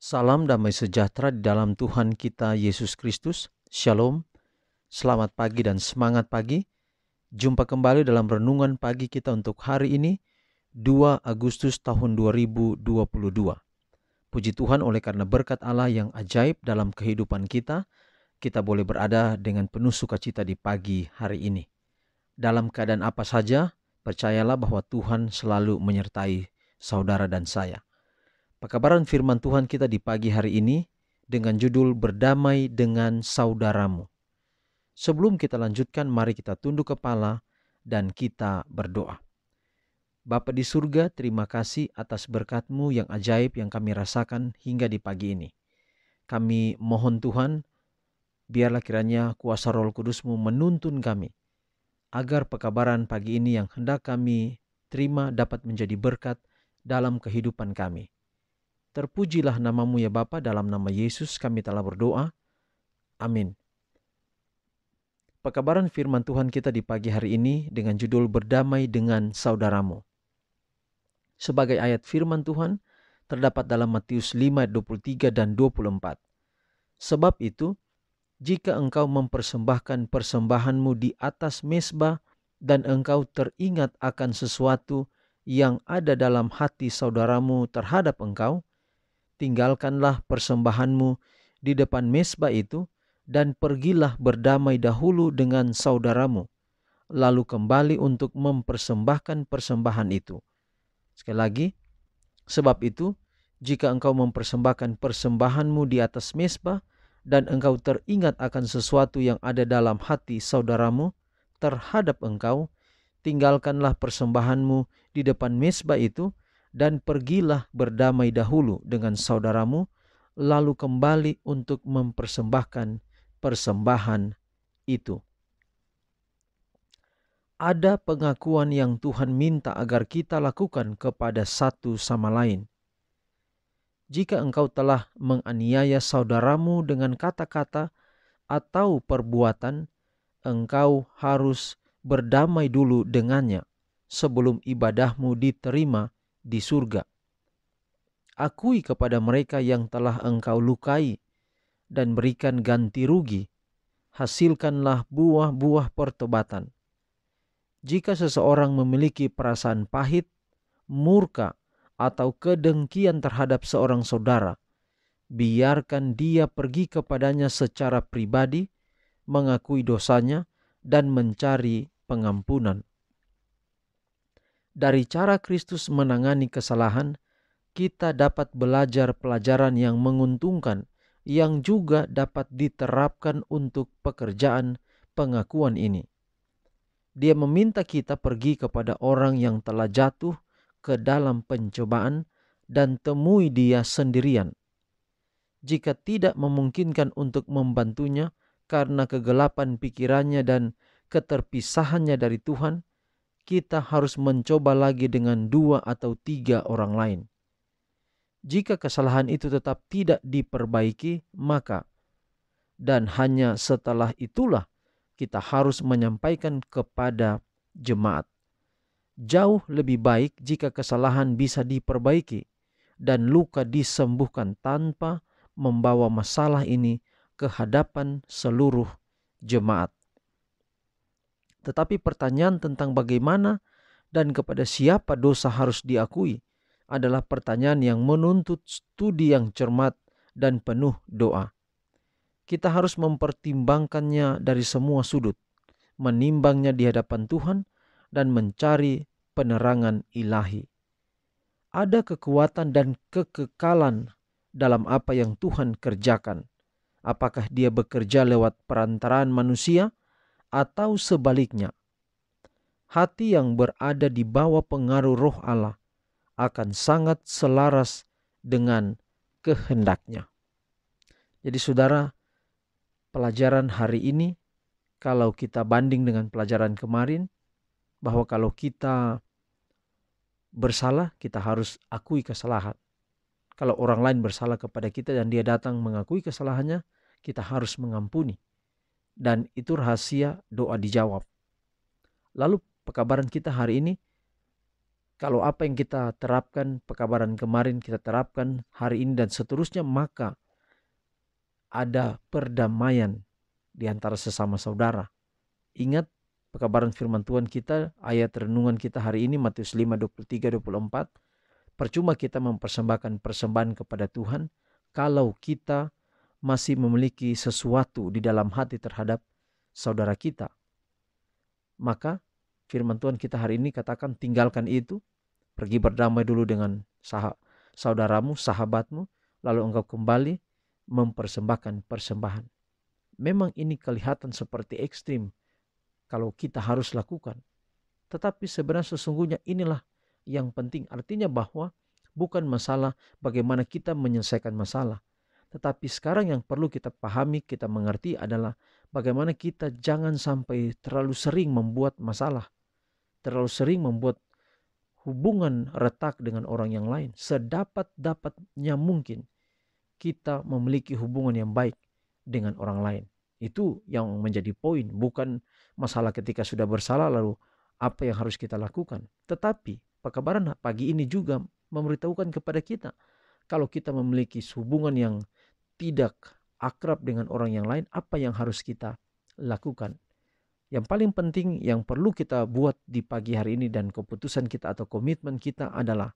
Salam damai sejahtera di dalam Tuhan kita Yesus Kristus. Shalom, selamat pagi dan semangat pagi. Jumpa kembali dalam renungan pagi kita untuk hari ini, 2 Agustus tahun 2022. Puji Tuhan, oleh karena berkat Allah yang ajaib dalam kehidupan kita boleh berada dengan penuh sukacita di pagi hari ini. Dalam keadaan apa saja, percayalah bahwa Tuhan selalu menyertai saudara dan saya. Pekabaran firman Tuhan kita di pagi hari ini dengan judul Berdamai dengan Saudaramu. Sebelum kita lanjutkan, mari kita tunduk kepala dan kita berdoa. Bapa di surga, terima kasih atas berkat-Mu yang ajaib yang kami rasakan hingga di pagi ini. Kami mohon Tuhan, biarlah kiranya kuasa Roh Kudus-Mu menuntun kami, agar pekabaran pagi ini yang hendak kami terima dapat menjadi berkat dalam kehidupan kami. Terpujilah nama-Mu ya Bapa, dalam nama Yesus kami telah berdoa. Amin. Pekabaran firman Tuhan kita di pagi hari ini dengan judul Berdamai dengan Saudaramu. Sebagai ayat firman Tuhan terdapat dalam Matius 5 ayat 23 dan 24. Sebab itu, jika engkau mempersembahkan persembahanmu di atas mezbah dan engkau teringat akan sesuatu yang ada dalam hati saudaramu terhadap engkau, tinggalkanlah persembahanmu di depan mezbah itu dan pergilah berdamai dahulu dengan saudaramu, lalu kembali untuk mempersembahkan persembahan itu. Sekali lagi, sebab itu, jika engkau mempersembahkan persembahanmu di atas mezbah dan engkau teringat akan sesuatu yang ada dalam hati saudaramu terhadap engkau, tinggalkanlah persembahanmu di depan mezbah itu dan pergilah berdamai dahulu dengan saudaramu, lalu kembali untuk mempersembahkan persembahan itu. Ada pengakuan yang Tuhan minta agar kita lakukan kepada satu sama lain. Jika engkau telah menganiaya saudaramu dengan kata-kata atau perbuatan, engkau harus berdamai dulu dengannya sebelum ibadahmu diterima di surga. Akui kepada mereka yang telah engkau lukai dan berikan ganti rugi. Hasilkanlah buah-buah pertobatan. Jika seseorang memiliki perasaan pahit, murka, atau kedengkian terhadap seorang saudara, biarkan dia pergi kepadanya secara pribadi, mengakui dosanya, dan mencari pengampunan. Dari cara Kristus menangani kesalahan, kita dapat belajar pelajaran yang menguntungkan yang juga dapat diterapkan untuk pekerjaan pengakuan ini. Dia meminta kita pergi kepada orang yang telah jatuh ke dalam pencobaan dan temui dia sendirian. Jika tidak memungkinkan untuk membantunya karena kegelapan pikirannya dan keterpisahannya dari Tuhan, kita harus mencoba lagi dengan 2 atau 3 orang lain. Jika kesalahan itu tetap tidak diperbaiki, maka dan hanya setelah itulah kita harus menyampaikan kepada jemaat. Jauh lebih baik jika kesalahan bisa diperbaiki dan luka disembuhkan tanpa membawa masalah ini ke hadapan seluruh jemaat. Tetapi pertanyaan tentang bagaimana dan kepada siapa dosa harus diakui adalah pertanyaan yang menuntut studi yang cermat dan penuh doa. Kita harus mempertimbangkannya dari semua sudut, menimbangnya di hadapan Tuhan dan mencari penerangan ilahi. Ada kekuatan dan kekekalan dalam apa yang Tuhan kerjakan. Apakah Dia bekerja lewat perantaraan manusia atau sebaliknya? Hati yang berada di bawah pengaruh Roh Allah akan sangat selaras dengan kehendaknya. Jadi saudara, pelajaran hari ini kalau kita banding dengan pelajaran kemarin, bahwa kalau kita bersalah kita harus akui kesalahan. Kalau orang lain bersalah kepada kita dan dia datang mengakui kesalahannya, kita harus mengampuni. Dan itu rahasia doa dijawab. Lalu pekabaran kita hari ini, Kalau apa yang kita terapkan, pekabaran kemarin kita terapkan hari ini dan seterusnya, maka ada perdamaian di antara sesama saudara. Ingat pekabaran firman Tuhan kita, ayat renungan kita hari ini Matius 5:23-24. Percuma kita mempersembahkan persembahan kepada Tuhan kalau kita masih memiliki sesuatu di dalam hati terhadap saudara kita. Maka firman Tuhan kita hari ini katakan, tinggalkan itu, pergi berdamai dulu dengan saudaramu, sahabatmu, lalu engkau kembali mempersembahkan persembahan. Memang ini kelihatan seperti ekstrim kalau kita harus lakukan. Tetapi sebenarnya sesungguhnya inilah yang penting. Artinya bahwa bukan masalah bagaimana kita menyelesaikan masalah. Tetapi sekarang yang perlu kita pahami, kita mengerti adalah bagaimana kita jangan sampai terlalu sering membuat masalah. Terlalu sering membuat hubungan retak dengan orang yang lain. Sedapat-dapatnya mungkin kita memiliki hubungan yang baik dengan orang lain. Itu yang menjadi poin, bukan masalah ketika sudah bersalah lalu apa yang harus kita lakukan. Tetapi pekabaran pagi ini juga memberitahukan kepada kita, kalau kita memiliki hubungan yang tidak akrab dengan orang yang lain, apa yang harus kita lakukan. Yang paling penting yang perlu kita buat di pagi hari ini dan keputusan kita atau komitmen kita adalah,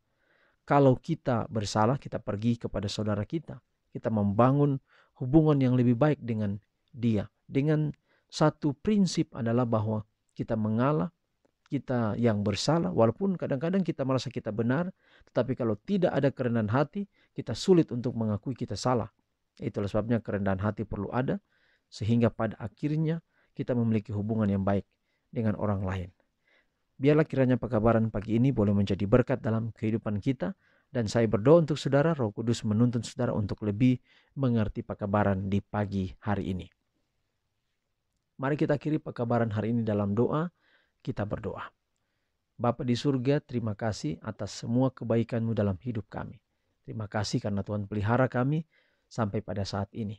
kalau kita bersalah, kita pergi kepada saudara kita. Kita membangun hubungan yang lebih baik dengan dia. Dengan satu prinsip adalah bahwa kita mengalah, kita yang bersalah, walaupun kadang-kadang kita merasa kita benar, tetapi kalau tidak ada kerendahan hati, kita sulit untuk mengakui kita salah. Itulah sebabnya kerendahan hati perlu ada, sehingga pada akhirnya kita memiliki hubungan yang baik dengan orang lain. Biarlah kiranya pekabaran pagi ini boleh menjadi berkat dalam kehidupan kita, dan saya berdoa untuk saudara, Roh Kudus menuntun saudara untuk lebih mengerti pekabaran di pagi hari ini. Mari kita akhiri pekabaran hari ini dalam doa. Kita berdoa. Bapa di surga, terima kasih atas semua kebaikan-Mu dalam hidup kami. Terima kasih karena Tuhan pelihara kami sampai pada saat ini.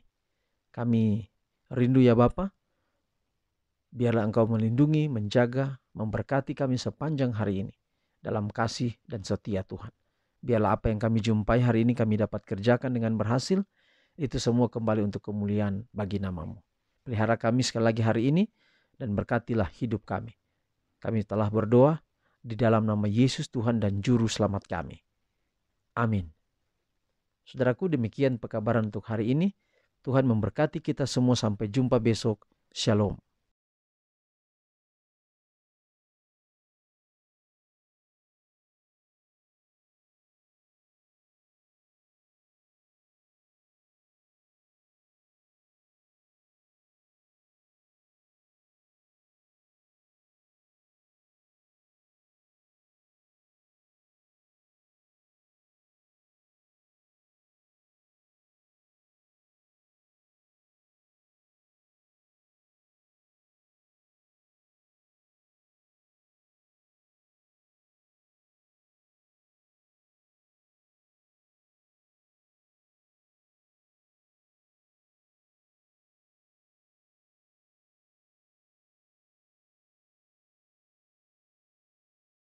Kami rindu ya Bapa, biarlah Engkau melindungi, menjaga, memberkati kami sepanjang hari ini dalam kasih dan setia Tuhan. Biarlah apa yang kami jumpai hari ini kami dapat kerjakan dengan berhasil. Itu semua kembali untuk kemuliaan bagi nama-Mu. Pelihara kami sekali lagi hari ini dan berkatilah hidup kami. Kami telah berdoa di dalam nama Yesus Tuhan dan Juru Selamat kami. Amin. Saudaraku, demikian pekabaran untuk hari ini. Tuhan memberkati kita semua, sampai jumpa besok. Shalom.